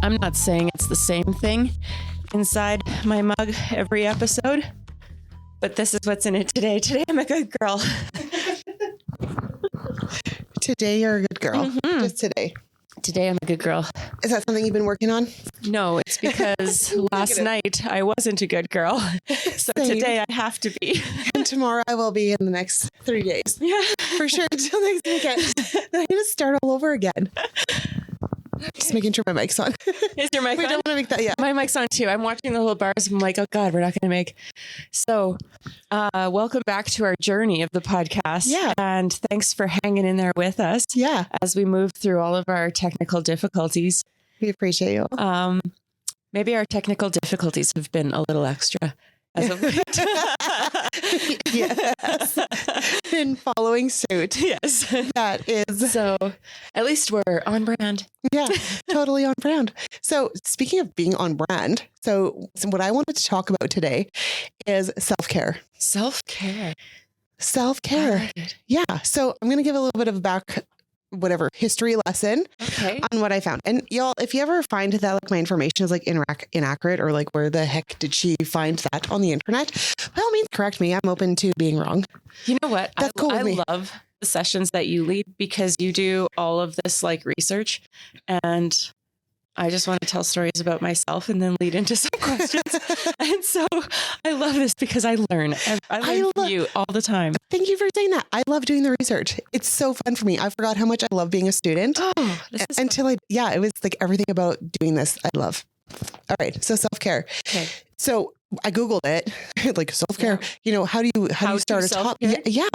I'm not saying it's the same thing inside my mug every episode, but this is what's in it today. Today I'm a good girl. Today you're a good girl. Mm-hmm. Just today. Today I'm a good girl. Is that something you've been working on? No, it's because last night I wasn't a good girl. So today I have to be. And tomorrow I will be in the next 3 days. Yeah. For sure. Until next weekend. Then I need to start all over again. Just making sure my mic's on. Is your mic on? We don't want to make that yet. My mic's on too. I'm watching the little bars. I'm like, oh God, we're not going to make. So welcome back to our journey of the podcast. Yeah. And thanks for hanging in there with us. Yeah. As we move through all of our technical difficulties. We appreciate you. Maybe our technical difficulties have been a little extra as of late. Yes. In following suit. Yes. That is. So at least we're on brand. Yeah, totally on brand. So speaking of being on brand, so what I wanted to talk about today is self-care. Self-care. Self-care. Yeah. So I'm going to give a little bit of history lesson on what I found. And y'all, if you ever find that like my information is like inaccurate or like where the heck did she find that on the internet, by all means, correct me. I'm open to being wrong. You know what? That's cool with me. I love the sessions that you lead because you do all of this like research, and I just want to tell stories about myself and then lead into some questions. And so I love this because I learn. I learn from you all the time. Thank you for saying that. I love doing the research. It's so fun for me. I forgot how much I love being a student. Oh, this is until it was like everything about doing this I love. All right. So self-care. Okay. So I Googled it, like self-care, how do you start a top? Yeah.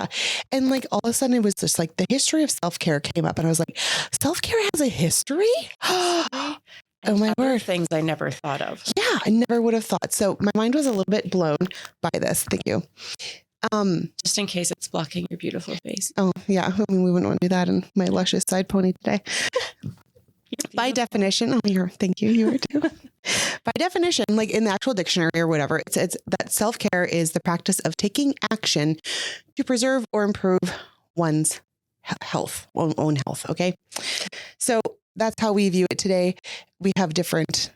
And like all of a sudden it was just like the history of self-care came up and I was like, self-care has a history? Oh my word. Things I never thought of. Yeah. I never would have thought. So my mind was a little bit blown by this. Thank you. Just in case it's blocking your beautiful face. Oh yeah. I mean, we wouldn't want to do that in my luscious side pony today. By definition, thank you. You were too. By definition, like in the actual dictionary or whatever, it says that self-care is the practice of taking action to preserve or improve one's health, own health. Okay. So that's how we view it today. We have different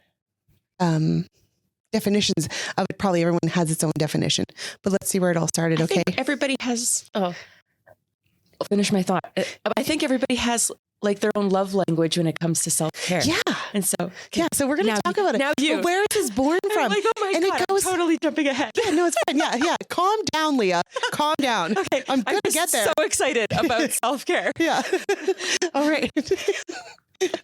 definitions of it. Probably everyone has its own definition, but let's see where it all started. Okay. Everybody has, I'll finish my thought. I think everybody has like their own love language when it comes to self-care. Yeah. And so, so we're going to talk about it. Now where is this born from? Like, oh my God, it goes, I'm totally jumping ahead. Yeah, no, it's fine. Yeah. Calm down, Leah. Calm down. Okay. I'm going to get there. So excited about self-care. Yeah. All right.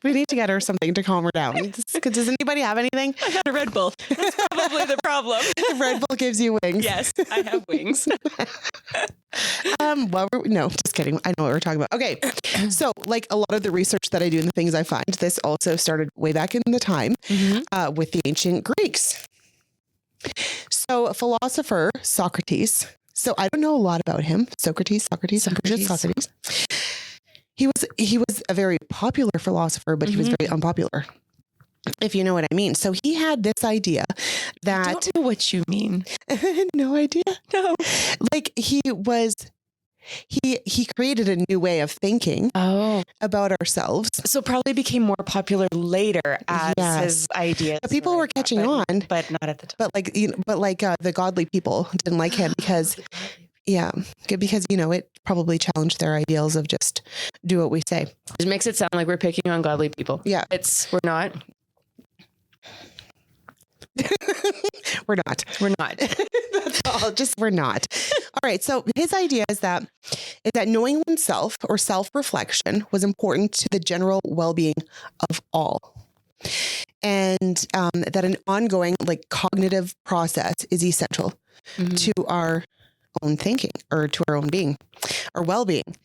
We need to get her something to calm her down. Does anybody have anything? I had a Red Bull. That's probably the problem. Red Bull gives you wings. Yes, I have wings. No, just kidding. I know what we're talking about. Okay. So like a lot of the research that I do and the things I find, this also started way back in the time with the ancient Greeks. So a philosopher, Socrates. So I don't know a lot about him. Socrates. I'm pretty sure it's Socrates. He was a very popular philosopher, but he was very unpopular, if you know what I mean. So he had this idea that... I don't know what you mean. No idea? No. Like he created a new way of thinking about ourselves. So probably became more popular later as his ideas. But people were catching on. But not at the time. But the godly people didn't like him because... Yeah, because, it probably challenged their ideals of just do what we say. It makes it sound like we're picking on godly people. Yeah. We're not. We're not. That's all. We're not. All right. So his idea is that knowing oneself or self-reflection was important to the general well-being of all. And that an ongoing cognitive process is essential to our own thinking or to our own being or well-being.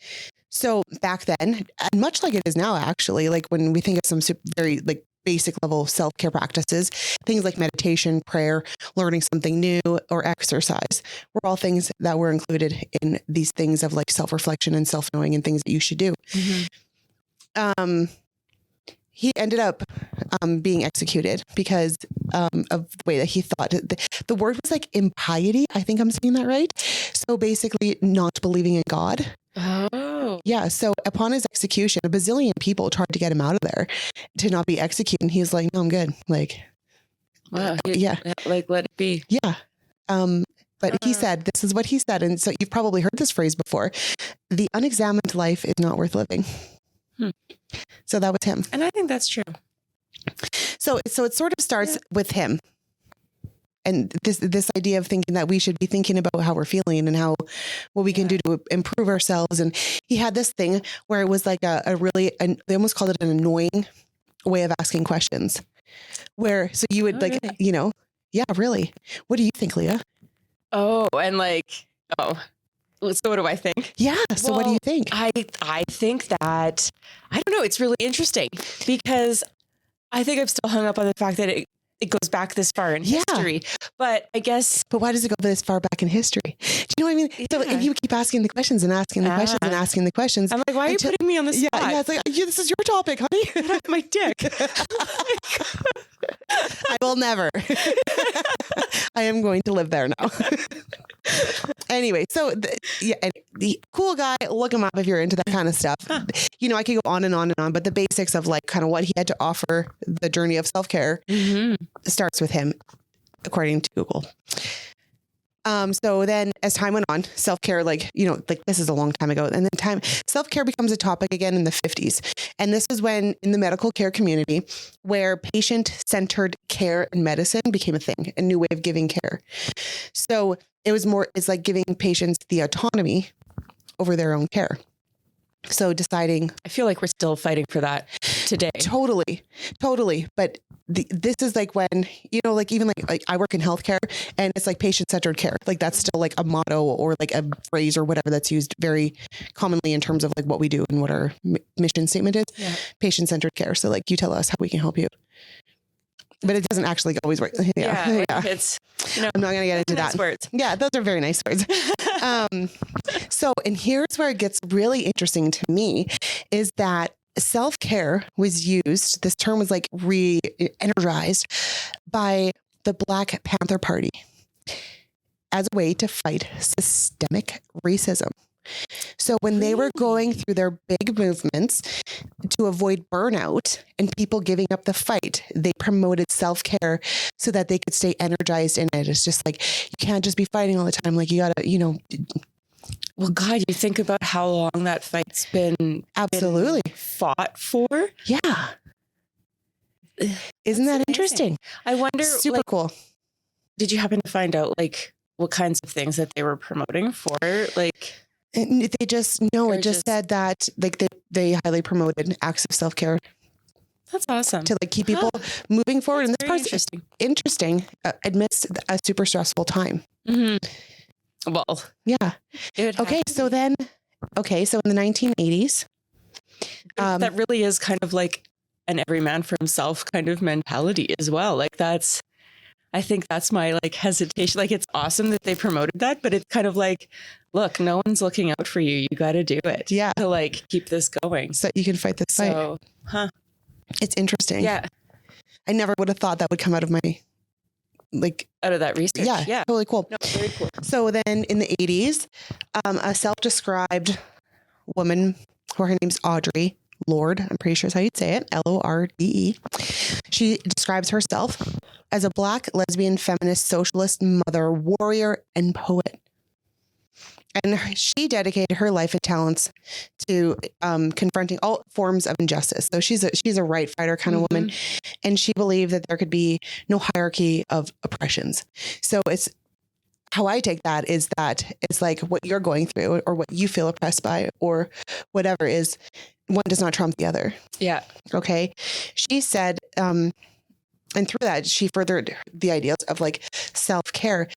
So back then, and much like it is now, actually, like when we think of some very basic level self-care practices, things like meditation, prayer, learning something new, or exercise were all things that were included in these things of self-reflection and self-knowing and things that you should do. He ended up being executed because of the way that he thought. The word was impiety. I think I'm saying that right. So basically not believing in God. Oh. Yeah. So upon his execution, a bazillion people tried to get him out of there to not be executed. And he's like, no, I'm good. Like, Wow. yeah. Like, let it be. Yeah. But he said, this is what he said. And so you've probably heard this phrase before. The unexamined life is not worth living. So that was him. And I think that's true. So it sort of starts with him. And this idea of thinking that we should be thinking about how we're feeling and how what we can do to improve ourselves. And he had this thing where it was like they almost called it an annoying way of asking questions. Where so you would really? Yeah, really. What do you think, Leah? Oh, and so what do I think? Yeah. So what do you think? I think that I don't know. It's really interesting because I think I'm still hung up on the fact that it goes back this far in history, but I guess. But why does it go this far back in history? Do you know what I mean? So if you keep asking the questions and asking the questions and asking the questions, I'm like, why are you putting me on the spot? Yeah, it's like, this is your topic, honey. Get off my dick. I will never. I am going to live there now. Anyway, so the cool guy, look him up if you're into that kind of stuff. I could go on and on and on, but the basics of like kind of what he had to offer, the journey of self-care starts with him, according to Google. So then as time went on, self-care, this is a long time ago. And then self-care becomes a topic again in the 50s. And this is when in the medical care community where patient-centered care and medicine became a thing, a new way of giving care. So it's like giving patients the autonomy over their own care. So deciding. I feel like we're still fighting for that today. Totally. But this is like when, even like I work in healthcare and it's like patient-centered care. Like that's still like a motto or like a phrase or whatever that's used very commonly in terms of like what we do and what our mission statement is. Yeah. Patient-centered care. So like you tell us how we can help you. But it doesn't actually always work. Yeah. It's, I'm not going to get into that. Words. Yeah, those are very nice words. And here's where it gets really interesting to me is that self-care was used, this term was like re-energized by the Black Panther Party as a way to fight systemic racism. So when they were going through their big movements to avoid burnout and people giving up the fight, they promoted self-care so that they could stay energized in it. It's just like, you can't just be fighting all the time. Like you gotta, Well, God, you think about how long that fight's been absolutely fought for. Yeah. Isn't that interesting? I wonder. Super cool. Did you happen to find out what kinds of things that they were promoting for? And they just said that they highly promoted acts of self-care. That's awesome. To keep people moving forward. That's and this part's interesting amidst a super stressful time. Mm-hmm. Well, yeah. Okay. So in the 1980s, that really is kind of like an every man for himself kind of mentality as well. I think that's my hesitation. It's awesome that they promoted that, but it's kind of like, look, no one's looking out for you. You got to do it. Yeah. To keep this going. So you can fight this fight. It's interesting. Yeah. I never would have thought that would come out of my, out of that research. Yeah. Totally cool. No, very cool. So then in the 80s, a self-described woman, her name's Audre Lorde, I'm pretty sure is how you'd say it, Lorde. She describes herself as a Black lesbian feminist socialist mother, warrior, and poet. And she dedicated her life and talents to confronting all forms of injustice. So she's a right fighter kind of woman, and she believed that there could be no hierarchy of oppressions. So it's how I take that is that it's like what you're going through or what you feel oppressed by or whatever is one does not trump the other. Yeah. Okay. She said, and through that, she furthered the ideals of self-care.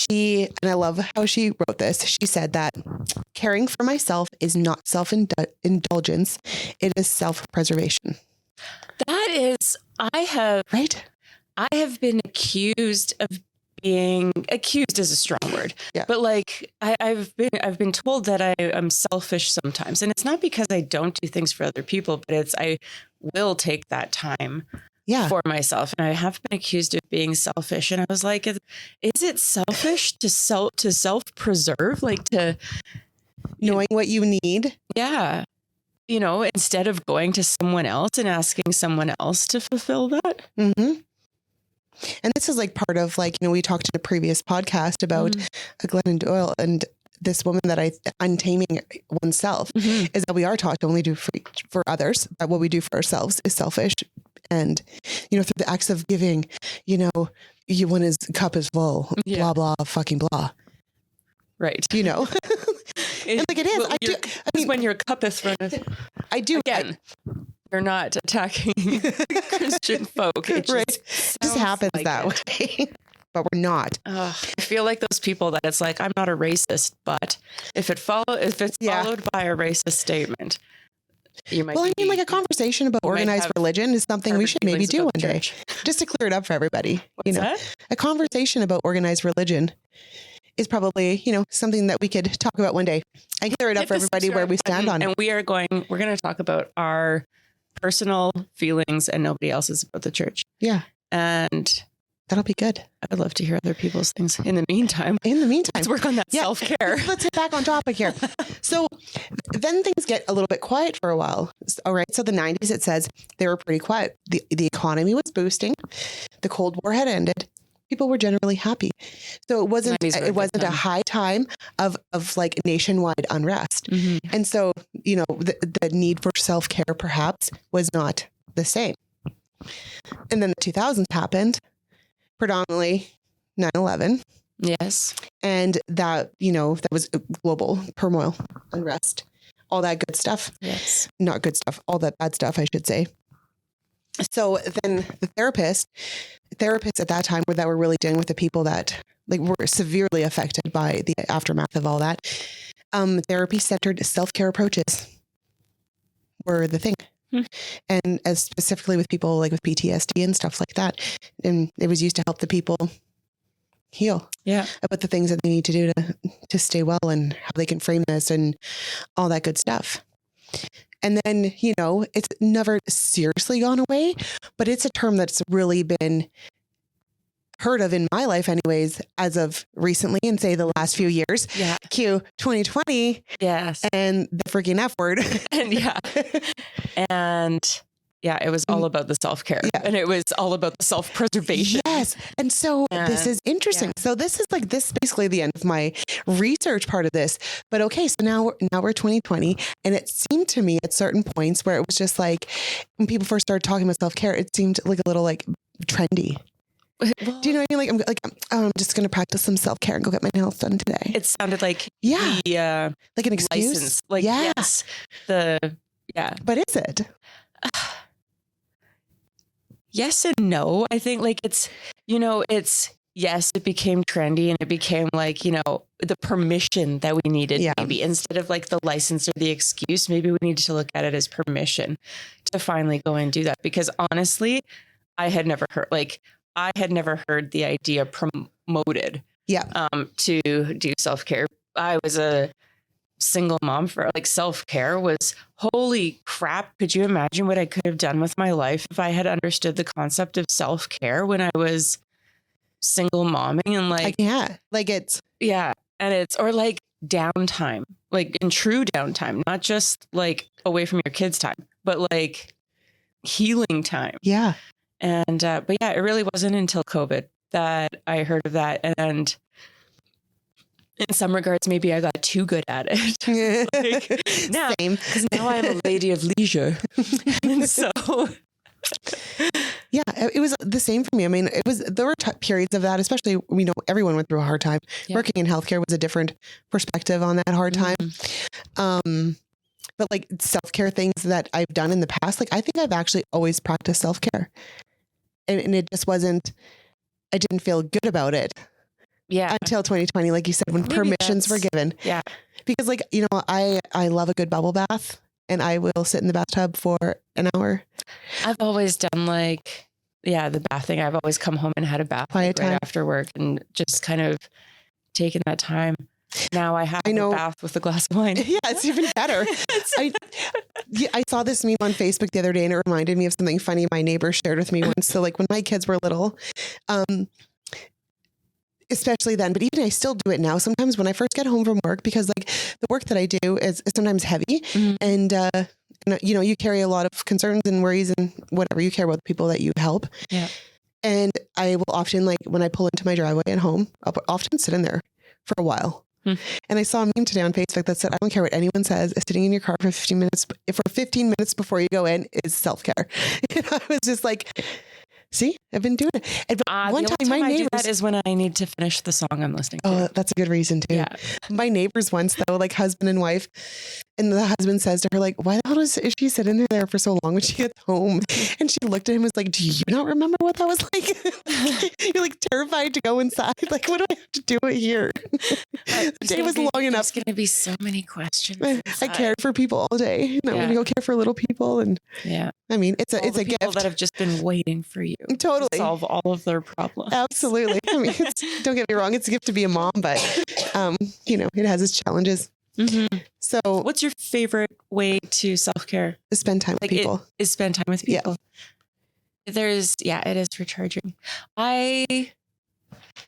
And I love how she wrote this. She said that caring for myself is not self-indulgence. It is self-preservation. That is, I have been accused of being accused is a strong word, but I've been told that I'm selfish sometimes, and it's not because I don't do things for other people, but I will take that time for myself, and I have been accused of being selfish, and I was like, is it selfish to self-preserve, knowing what you need. Yeah. Instead of going to someone else and asking someone else to fulfill that. Mm-hmm. And this is like part of like, we talked in a previous podcast about Glennon Doyle and this woman that untaming oneself is that we are taught to only do for others, that what we do for ourselves is selfish. And, through the acts of giving, when his cup is full, blah, blah, fucking blah. Right. And like it is. Well, I mean, when your cup is full, I do. Again, you're not attacking Christian folk. It just happens like that way. But we're not. I feel like those people that it's like, I'm not a racist, but if it's followed by a racist statement, you might. Well, I mean, like a conversation about organized religion is something we should maybe do one day, just to clear it up for everybody. What's that? A conversation about organized religion is probably, something that we could talk about one day and clear it up for everybody where we stand on it. And we're going to talk about our personal feelings and nobody else's about the church. Yeah. And that'll be good. I would love to hear other people's things. In the meantime, let's work on that self-care. Let's get back on topic here. So then things get a little bit quiet for a while. All right. So the 90s, it says they were pretty quiet. The economy was boosting. The Cold War had ended. People were generally happy. So it wasn't a high time of like nationwide unrest. And so, the need for self-care perhaps was not the same. And then the 2000s happened, predominantly 9/11. Yes. And that, that was global turmoil, unrest, all that good stuff. Yes. Not good stuff, all that bad stuff, I should say. So then the therapists at that time that were really dealing with the people that like were severely affected by the aftermath of all that, therapy-centered self-care approaches were the thing. And as specifically with people like with PTSD and stuff like that. And it was used to help the people heal about the things that they need to do to stay well and how they can frame this and all that good stuff. And then, it's never seriously gone away, but it's a term that's really been heard of in my life anyways, as of recently and say the last few years. Yeah. Q 2020. Yes. And the freaking F word. And it was all about the self-care and it was all about the self-preservation. Yes. And so this is interesting. Yeah. So this is basically the end of my research part of this. But okay, so now we're 2020 and it seemed to me at certain points where it was just like when people first started talking about self-care, it seemed like a little like trendy. Well, do you know what I mean? Like I'm just going to practice some self-care and go get my nails done today. It sounded like like an excuse. License. Like yes. But is it? Yes and no. I think like it's yes, it became trendy and it became like, the permission that we needed maybe instead of like the license or the excuse, maybe we needed to look at it as permission to finally go and do that. Because honestly, I had never heard the idea promoted to do self-care. I was a single mom for like self-care was holy crap. Could you imagine what I could have done with my life if I had understood the concept of self-care when I was single momming and and it's or like downtime, like in true downtime, not just like away from your kids' time, but like healing time. Yeah. And but it really wasn't until COVID that I heard of that. And in some regards, maybe I got too good at it. Same. Because now I'm a lady of leisure. And so... Yeah, it was the same for me. I mean, there were periods of that, especially, everyone went through a hard time. Yeah. Working in healthcare was a different perspective on that hard time. But like self-care things that I've done in the past, like I think I've actually always practiced self-care. And it just wasn't, I didn't feel good about it. Yeah. Until 2020, like you said, when permissions were given. Yeah. Because like, I love a good bubble bath and I will sit in the bathtub for an hour. I've always done like, the bath thing. I've always come home and had a bath right after work and just kind of taken that time. Now I have a bath with a glass of wine. Yeah, it's even better. I saw this meme on Facebook the other day and it reminded me of something funny my neighbor shared with me once. So like when my kids were little, especially then, but even I still do it now. Sometimes when I first get home from work, because like the work that I do is sometimes heavy and, you know, you carry a lot of concerns and worries and whatever, you care about the people that you help. Yeah. And I will often, like when I pull into my driveway at home, I'll often sit in there for a while. And I saw a meme today on Facebook that said, I don't care what anyone says, sitting in your car for 15 minutes, for 15 minutes before you go in is self-care. And I was just like, see, I've been doing it. And one time my neighbors, I do that is when I need to finish the song I'm listening to. Oh, that's a good reason too. Yeah. My neighbors once though, like husband and wife, and the husband says to her, like, why the hell is she sitting there for so long when she gets home? And she looked at him and was like, do you not remember what that was like? You're like terrified to go inside. Like, what do I have to do it here? The day was long enough. There's going to be so many questions. I cared for people all day. And I'm going to go care for little people. And I mean, it's a gift that have just been waiting for you. Totally. To solve all of their problems. Absolutely. I mean, don't get me wrong. It's a gift to be a mom, but, you know, it has its challenges. So what's your favorite way to self-care? Spend time with people. Is spend time with people. Yeah. It is recharging. I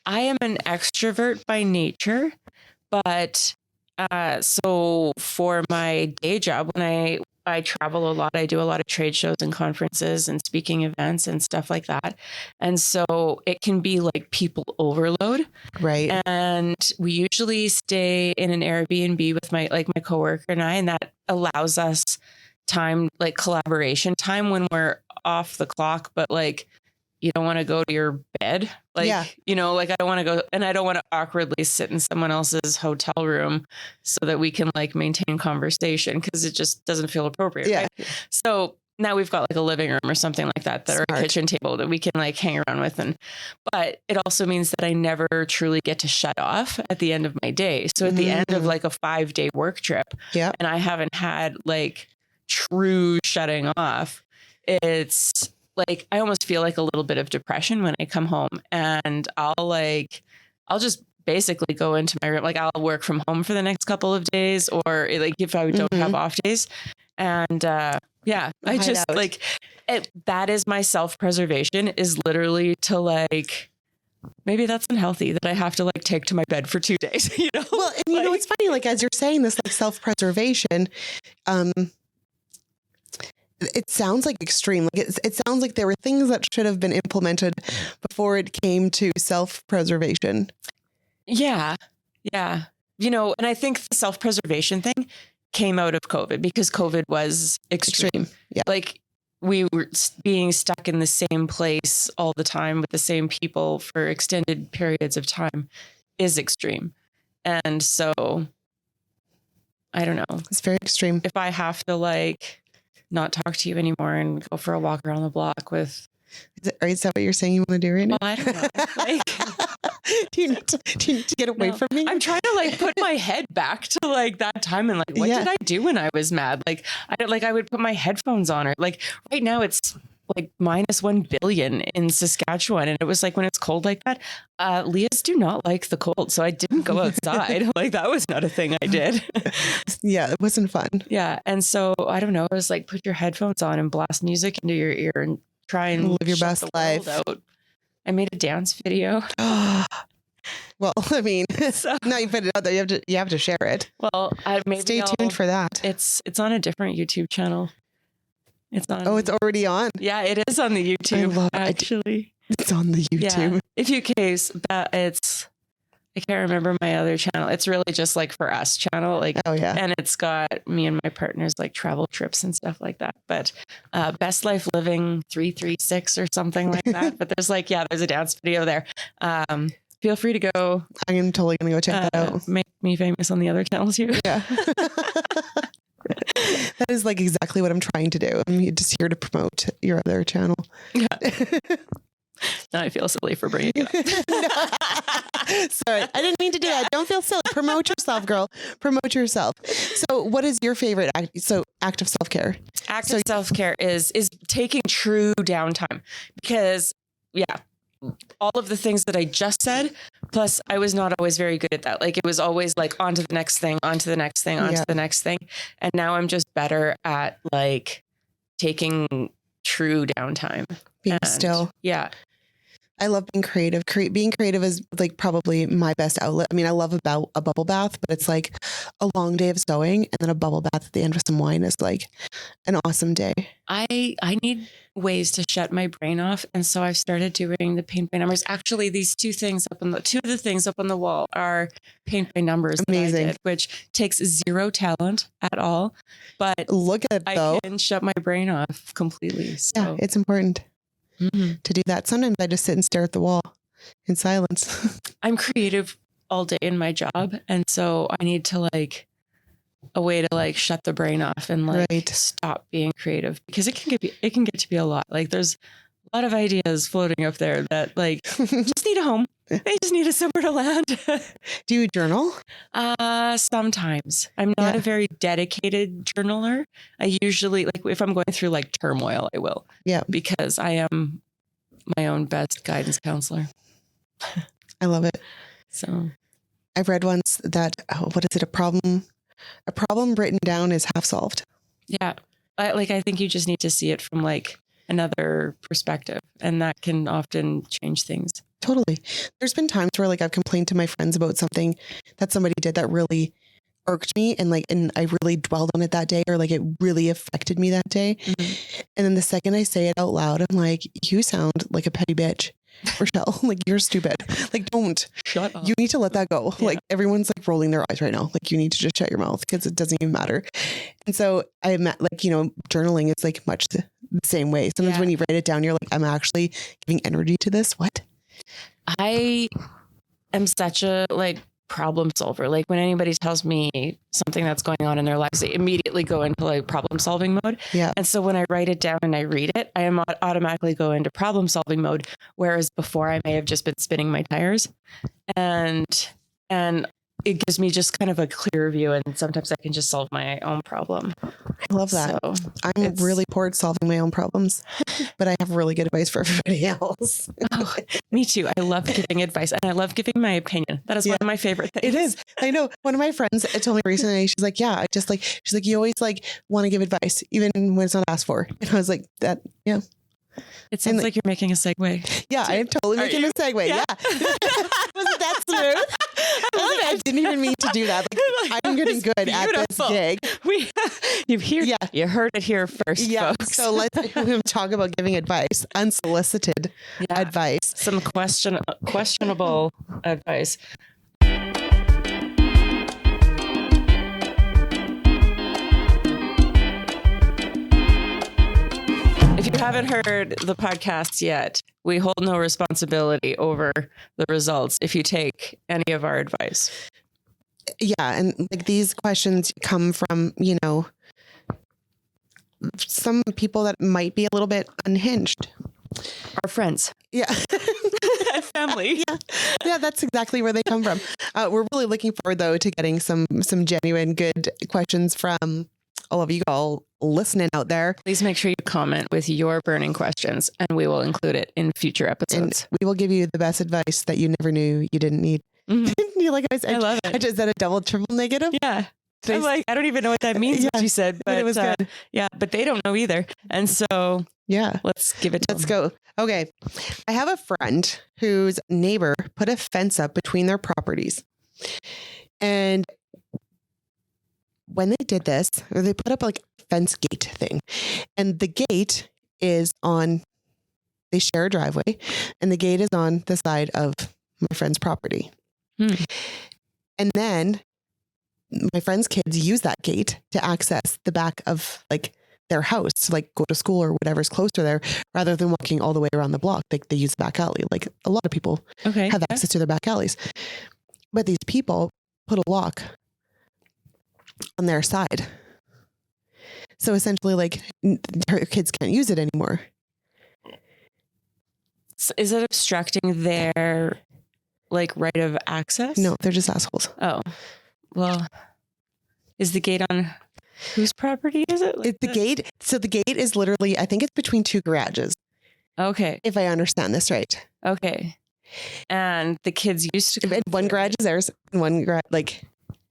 am an extrovert by nature, but so for my day job, when I travel a lot, I do a lot of trade shows and conferences and speaking events and stuff like that. And so it can be like people overload. Right. And we usually stay in an Airbnb with my coworker and I, and that allows us time, like collaboration time when we're off the clock, but like, you don't want to go to your bed. Like, you know, like I don't want to go and I don't want to awkwardly sit in someone else's hotel room so that we can like maintain conversation because it just doesn't feel appropriate. Yeah. Right? So now we've got like a living room or something like that or a kitchen table that we can like hang around with. But it also means that I never truly get to shut off at the end of my day. So at the end of like a 5-day work trip and I haven't had like true shutting off, it's like, I almost feel like a little bit of depression when I come home and I'll just basically go into my room. Like I'll work from home for the next couple of days or like if I don't have off days. And I just like that is my self-preservation is literally to like, maybe that's unhealthy that I have to like take to my bed for 2 days, you know? Well, and you know, it's funny, like as you're saying this, like self-preservation, it sounds like extreme. Like it sounds like there were things that should have been implemented before it came to self-preservation. Yeah. Yeah. You know, and I think the self-preservation thing came out of COVID because COVID was extreme. Yeah. Like we were being stuck in the same place all the time with the same people for extended periods of time is extreme. And so I don't know. It's very extreme. If I have to like not talk to you anymore and go for a walk around the block with. Is that what you're saying you want to do right now? Well, I don't know. Like, do you need to get away from me? I'm trying to like put my head back to like that time and like, what did I do when I was mad? Like, I would put my headphones on or like right now it's like -1 billion in Saskatchewan. And it was like when it's cold like that, Leahs do not like the cold. So I didn't go outside. Like that was not a thing I did. Yeah, it wasn't fun. Yeah. And so I don't know. It was like put your headphones on and blast music into your ear and try and live your best life. Out. I made a dance video. Well, I mean, now you put it out there. You have to share it. Well, stay tuned for that. It's on a different YouTube channel. It's on. Oh, it's already on. Yeah, it is on the YouTube. I love actually. It's on the YouTube. Yeah. If you case that I can't remember my other channel. It's really just like for us channel. Like, oh yeah. And it's got me and my partners like travel trips and stuff like that. But Best Life Living 336 or something like that. But there's like, there's a dance video there. Feel free to go. I am totally going to go check that out. Make me famous on the other channels here. Yeah. That is like exactly what I'm trying to do. I'm just here to promote your other channel. Yeah. Now I feel silly for bringing it up. Sorry, I didn't mean to do that. Don't feel silly. Promote yourself, girl. Promote yourself. So what is your favorite act of self-care? Act of self-care is taking true downtime because all of the things that I just said, plus I was not always very good at that. Like it was always like on to the next thing, on to the next thing, on to the next thing. And now I'm just better at like taking true downtime. Being still. Yeah. I love being creative. Being creative is like probably my best outlet. I mean, I love about a bubble bath, but it's like a long day of sewing and then a bubble bath at the end with some wine is like an awesome day. I need ways to shut my brain off, and so I've started doing the paint by numbers. Actually, these two of the things up on the wall are paint by numbers. Amazing. That I did, which takes zero talent at all, but look at it though. I can shut my brain off completely. So. Yeah, it's important to do that. Sometimes I just sit and stare at the wall in silence. I'm creative all day in my job, and so I need to like a way to like shut the brain off and like stop being creative, because it can get to be a lot. Like there's a lot of ideas floating up there that like just need a home. They just need a somewhere to land. Do you journal? Sometimes. I'm not a very dedicated journaler. I usually, like if I'm going through like turmoil, I will. Yeah. Because I am my own best guidance counselor. I love it. So I've read once that, what is it? A problem written down is half solved. Yeah. I think you just need to see it from like another perspective, and that can often change things. Totally. There's been times where like I've complained to my friends about something that somebody did that really irked me, and I really dwelled on it that day, or like it really affected me that day. Mm-hmm. And then the second I say it out loud, I'm like, you sound like a petty bitch, Rochelle. Like you're stupid. Like don't. Shut up. You need to let that go. Yeah. Like everyone's like rolling their eyes right now. Like you need to just shut your mouth, because it doesn't even matter. And so I met journaling is like much the same way. Sometimes when you write it down, you're like, I'm actually giving energy to this. What? I am such a like problem solver. Like when anybody tells me something that's going on in their lives, they immediately go into like problem solving mode. Yeah. And so when I write it down and I read it, I automatically go into problem solving mode. Whereas before I may have just been spinning my tires, and it gives me just kind of a clear view, and sometimes I can just solve my own problem. I love that. So I'm really poor at solving my own problems, but I have really good advice for everybody else. Oh, me too. I love giving advice, and I love giving my opinion. That is one of my favorite things. It is. I know. One of my friends told me recently, she's like, yeah, she's like, you always like want to give advice, even when it's not asked for. And I was like, that, yeah. It sounds like you're making a segue. Yeah, I am totally making a segue. Yeah. Wasn't that smooth? I didn't even mean to do that. Like, I'm getting good at this gig. You heard it here first, folks. So let's talk about giving advice, unsolicited advice. Some questionable advice. If you haven't heard the podcast yet, we hold no responsibility over the results if you take any of our advice. Yeah. And like these questions come from, some people that might be a little bit unhinged. Our friends. Yeah. Family. Yeah, that's exactly where they come from. We're really looking forward, though, to getting some genuine good questions from all of you all listening out there. Please make sure you comment with your burning questions, and we will include it in future episodes. And we will give you the best advice that you never knew you didn't need. Mm-hmm. I love it. Is that a double, triple negative? Yeah. I'm like, I don't even know what that means, what you said, but it was good. Yeah, but they don't know either. And so let's give it to them. Let's go. Okay. I have a friend whose neighbor put a fence up between their properties. And when they did this, or they put up like a fence gate thing, and the gate is they share a driveway, and the gate is on the side of my friend's property. And then my friend's kids use that gate to access the back of like their house to like go to school or whatever's closer there, rather than walking all the way around the block. Like they use the back alley. Like a lot of people have access to their back alleys, but these people put a lock on their side. So essentially like her kids can't use it anymore. So is it obstructing their like right of access? No, they're just assholes. Oh, well, is the gate on whose property is it? It's the gate. So the gate is literally, I think it's between two garages. Okay. If I understand this right. Okay. And the kids used to. And one garage is theirs. And one garage, like.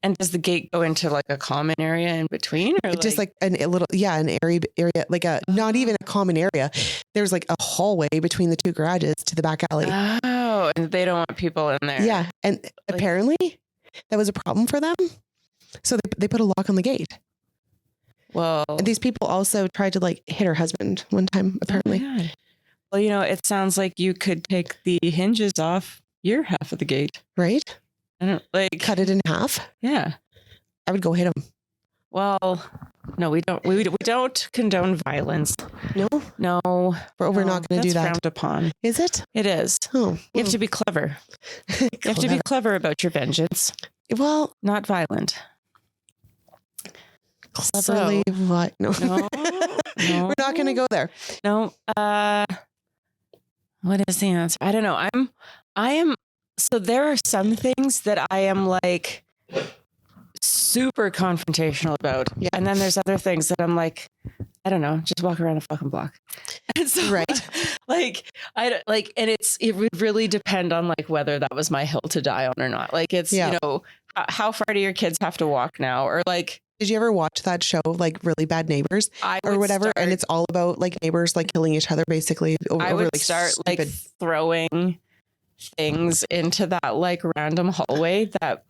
And does the gate go into like a common area in between, or just like a little, an area, like not even a common area. There's like a hallway between the two garages to the back alley. Oh, and they don't want people in there. Yeah. And apparently that was a problem for them. So they put a lock on the gate. Well, and these people also tried to like hit her husband one time, apparently. Oh my God. Well, it sounds like you could take the hinges off your half of the gate. Right? I don't cut it in half. Yeah. I would go hit him. Well, no, we don't. We don't condone violence. No? No. We're not going to do that. Frowned upon. Is it? It is. Oh. You have to be clever. You have to be clever about your vengeance. Well, not violent. Cleverly what? No. No. We're not going to go there. No. What is the answer? I don't know. I am. So there are some things that I am like super confrontational about. Yeah. And then there's other things that I'm like, I don't know, just walk around the fucking block. And so, right. And it would really depend on like whether that was my hill to die on or not. Like it's, how far do your kids have to walk now? Or like, did you ever watch that show, like Really Bad Neighbors or whatever? And it's all about like neighbors, like killing each other basically. I would start like throwing things into that like random hallway that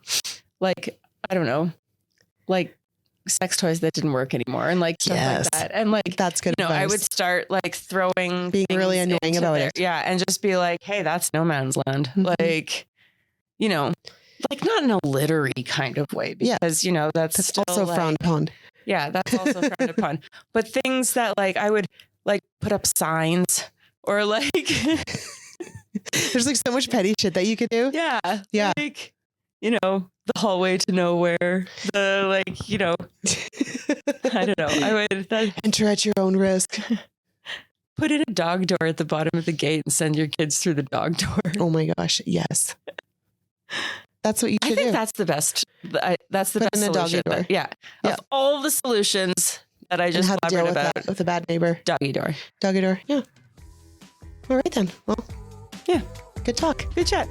like, I don't know, like sex toys that didn't work anymore and like stuff like that. And like, that's good. I would start like being really annoying about it. Yeah. And just be like, hey, that's no man's land. Mm-hmm. Like, like not in a littery kind of way because, that's still also like, frowned upon. Yeah. That's also frowned upon. But things that like, I would like put up signs or like, there's like so much petty shit that you could do. Yeah. Yeah. Like, the hallway to nowhere, the like, I don't know. I would enter at your own risk. Put in a dog door at the bottom of the gate and send your kids through the dog door. Oh my gosh. Yes. That's what you should do. I think that's the best. That's the Put best in a solution. doggy door. Yeah. Of all the solutions that I just blabbered about. With a bad neighbor. Doggy door. Doggy door. Yeah. All right then. Well, yeah. Good talk. Good chat.